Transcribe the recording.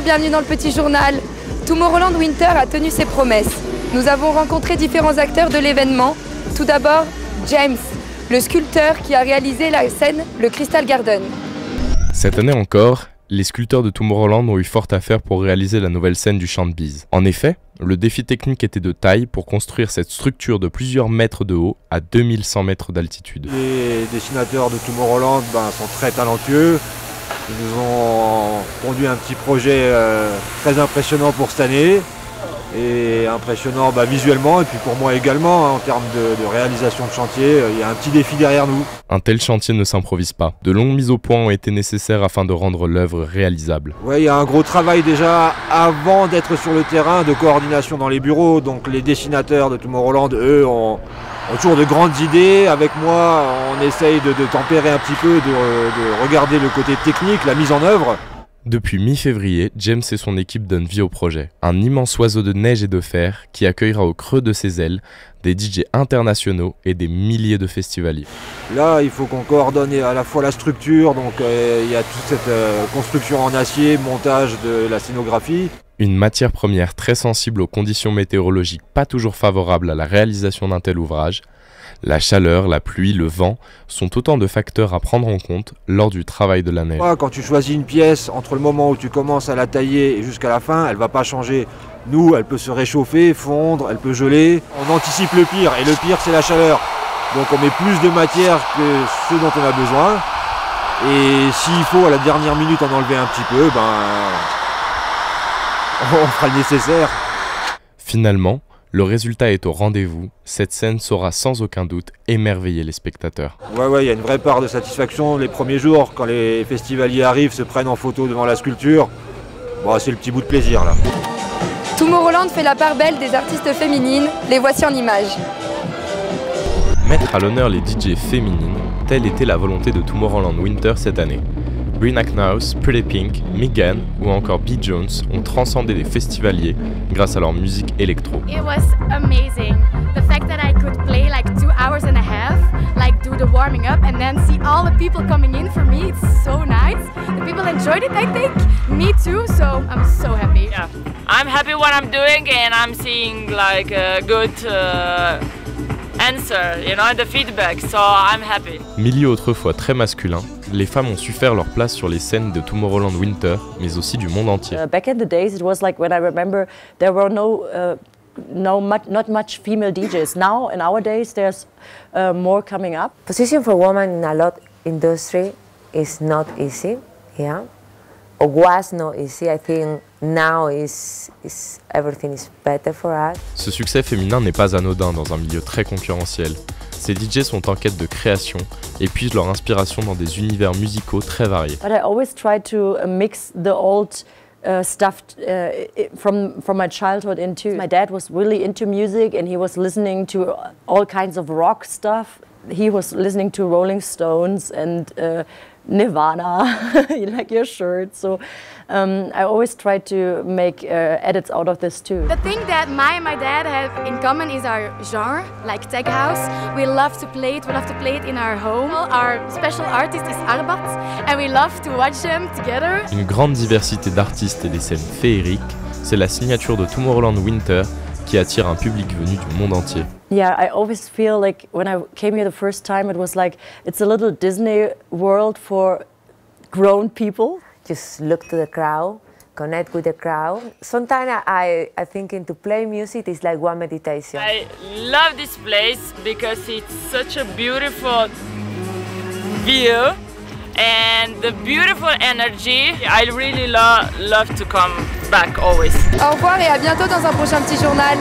Bonjour, bienvenue dans le petit journal. Tomorrowland Winter a tenu ses promesses. Nous avons rencontré différents acteurs de l'événement. Tout d'abord, James, le sculpteur qui a réalisé la scène Le Crystal Garden. Cette année encore, les sculpteurs de Tomorrowland ont eu fort à faire pour réaliser la nouvelle scène du Champ de Bise. En effet, le défi technique était de taille pour construire cette structure de plusieurs mètres de haut à 2100 mètres d'altitude. Les dessinateurs de Tomorrowland sont très talentueux. Ils nous ont conduit un petit projet très impressionnant pour cette année. Et impressionnant visuellement et puis pour moi également en termes de réalisation de chantier, il y a un petit défi derrière nous. Un tel chantier ne s'improvise pas. De longues mises au point ont été nécessaires afin de rendre l'œuvre réalisable. Ouais, il y a un gros travail déjà avant d'être sur le terrain de coordination dans les bureaux. Donc les dessinateurs de Tomorrowland, eux, ont toujours de grandes idées. Avec moi, on essaye de tempérer un petit peu, de regarder le côté technique, la mise en œuvre. Depuis mi-février, James et son équipe donnent vie au projet. Un immense oiseau de neige et de fer qui accueillera au creux de ses ailes des DJ internationaux et des milliers de festivaliers. Là, il faut qu'on coordonne à la fois la structure, donc il y a toute cette construction en acier, montage de la scénographie. Une matière première très sensible aux conditions météorologiques pas toujours favorables à la réalisation d'un tel ouvrage. La chaleur, la pluie, le vent sont autant de facteurs à prendre en compte lors du travail de la neige. Quand tu choisis une pièce, entre le moment où tu commences à la tailler et jusqu'à la fin, elle ne va pas changer. Nous, elle peut se réchauffer, fondre, elle peut geler. On anticipe le pire, et le pire c'est la chaleur. Donc on met plus de matière que ce dont on a besoin. Et s'il faut à la dernière minute en enlever un petit peu, on fera le nécessaire. Finalement, le résultat est au rendez-vous, cette scène saura sans aucun doute émerveiller les spectateurs. Ouais, il y a une vraie part de satisfaction les premiers jours, quand les festivaliers arrivent, se prennent en photo devant la sculpture. C'est le petit bout de plaisir là. Tomorrowland fait la part belle des artistes féminines, les voici en images. Mettre à l'honneur les DJ féminines, telle était la volonté de Tomorrowland Winter cette année. Brina Knauss, Pretty Pink, Megan ou encore B. Jones ont transcendé les festivaliers grâce à leur musique électro. It was amazing. The fact that I could play like 2 hours and a half, like do the warming up and then see all the people coming in, for me it's so nice. The people enjoyed it, I think. Me too, so I'm so happy. Yeah. I'm happy what I'm doing and I'm seeing like a good answer, the feedback, so I'm happy. Milieu autrefois très masculin, les femmes ont su faire leur place sur les scènes de Tomorrowland Winter, mais aussi du monde entier. Back in the days, it was like when I remember there were not much female DJs. Now, in our days, there's more coming up. Position for women in a lot industry is not easy, yeah. Or was not easy. I think now everything is better for us. Ce succès féminin n'est pas anodin dans un milieu très concurrentiel. Ces DJ sont en quête de création et puisent leur inspiration dans des univers musicaux très variés. But I always try to mix the old stuff from my childhood into. My dad was really into music and he was listening to all kinds of rock stuff. He was listening to Rolling Stones and Nirvana, like your shirt. So I always try to make edits out of this too. The thing that my dad have in common is our genre, like tech house. We love to play it in our home. Our special artist is Arbat and we love to watch them together. Une grande diversité d'artistes et des scènes féeriques, c'est la signature de Tomorrowland Winter qui attire un public venu du monde entier. Yeah, I always feel like when I came here the first time, it was like it's a little Disney world for grown people. Just look to the crowd, connect with the crowd. Sometimes I think to play music is like one meditation. I love this place because it's such a beautiful view and the beautiful energy. I really love to come back always. Au revoir et à bientôt dans un prochain petit journal.